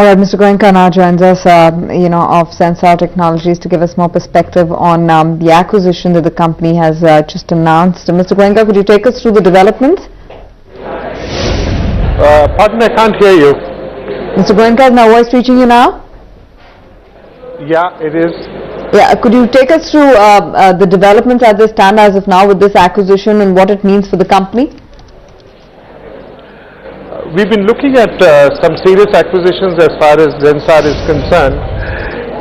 All right, Mr. Goenka now joins us, of Zensar Technologies to give us more perspective on the acquisition that the company has just announced. Mr. Goenka, could you take us through the developments? Pardon, I can't hear you. Mr. Goenka, is my voice reaching you now? Yeah, it is. Yeah, could you take us through the developments as they stand as of now with this acquisition and what it means for the company? We've been looking at some serious acquisitions as far as Zensar is concerned,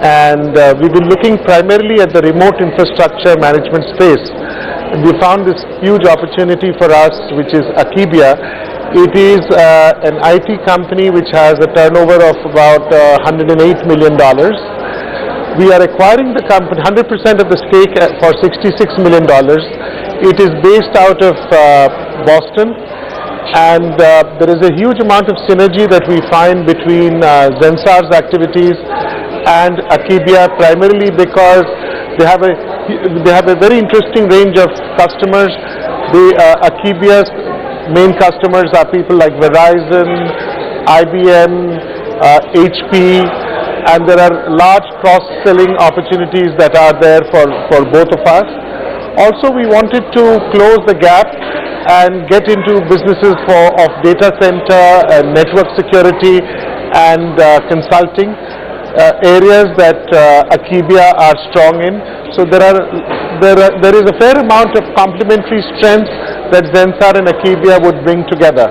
and we've been looking primarily at the remote infrastructure management space. And we found this huge opportunity for us, which is Akebia. It is an IT company which has a turnover of about $108 million. We are acquiring the company 100% of the stake for $66 million. It is based out of Boston. And there is a huge amount of synergy that we find between Zensar's activities and Akebia, primarily because they have a very interesting range of customers. Akebia's main customers are people like Verizon, IBM, HP, and there are large cross-selling opportunities that are there for both of us. Also, we wanted to close the gap and get into businesses of data center and network security and consulting, areas that Akebia are strong in. So there is a fair amount of complementary strengths that Zensar and Akebia would bring together.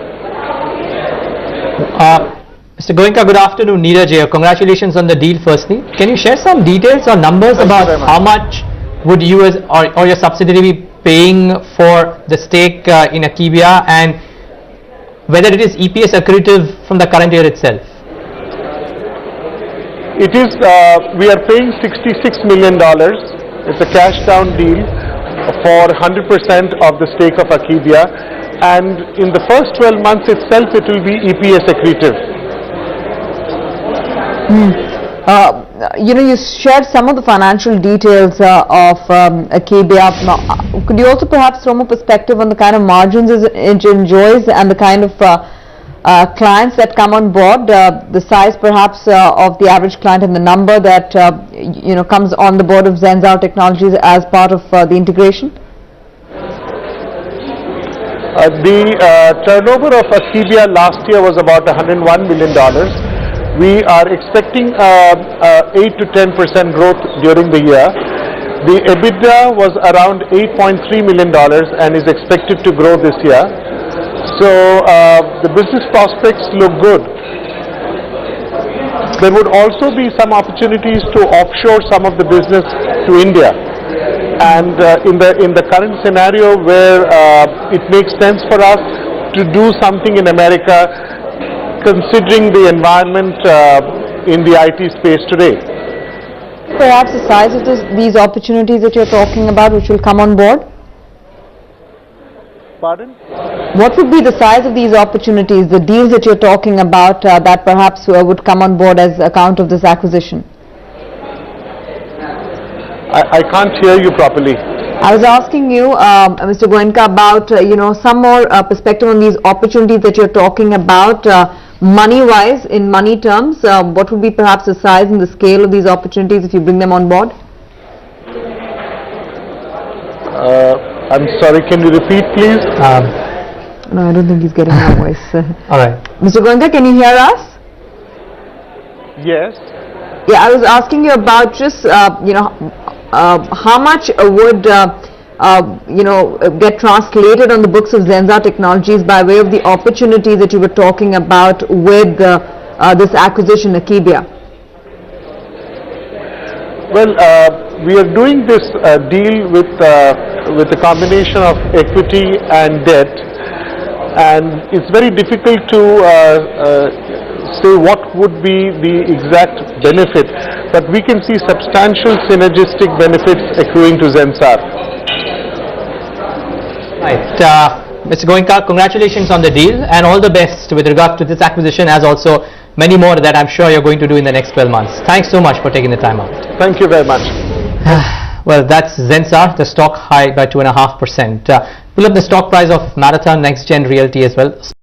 Mr. Goenka, good afternoon. Neeraj here. Congratulations on the deal firstly. Can you share some details or numbers about how much would you or your subsidiary be paying for the stake in Akebia, and whether it is EPS accretive from the current year itself? It is, we are paying $66 million. It's a cash down deal for 100% of the stake of Akebia, and in the first 12 months itself it will be EPS accretive. You shared some of the financial details of Akebia. Could you also perhaps throw more perspective on the kind of margins it enjoys and the kind of clients that come on board, the size perhaps of the average client and the number that comes on the board of Zensar Technologies as part of the integration? The turnover of Akebia last year was about $101 million. We are expecting 8 to 10% growth during the year. The EBITDA was around $8.3 million and is expected to grow this year. So the business prospects look good. There would also be some opportunities to offshore some of the business to India. And in the current scenario where it makes sense for us to do something in America, considering the environment in the IT space today. Perhaps the size of these opportunities that you're talking about which will come on board? Pardon? What would be the size of these opportunities, the deals that you're talking about that perhaps would come on board as account of this acquisition? I can't hear you properly. I was asking you, Mr. Goenka, about some more perspective on these opportunities that you're talking about. Money-wise, in money terms, what would be perhaps the size and the scale of these opportunities if you bring them on board? I'm sorry, can you repeat please? No, I don't think he's getting my voice. Alright. Mr. Goenka, can you hear us? Yes. Yeah, I was asking you about just, how much would get translated on the books of Zensar Technologies by way of the opportunity that you were talking about with this acquisition, Akebia? Well, we are doing this deal with a combination of equity and debt, and it's very difficult to say what would be the exact benefit, but we can see substantial synergistic benefits accruing to Zensar. Right. Mr. Goenka, congratulations on the deal and all the best with regard to this acquisition, as also many more that I'm sure you're going to do in the next 12 months. Thanks so much for taking the time out. Thank you very much. Well, that's Zensar, the stock high by 2.5%. Pull up the stock price of Marathon NextGen Realty as well.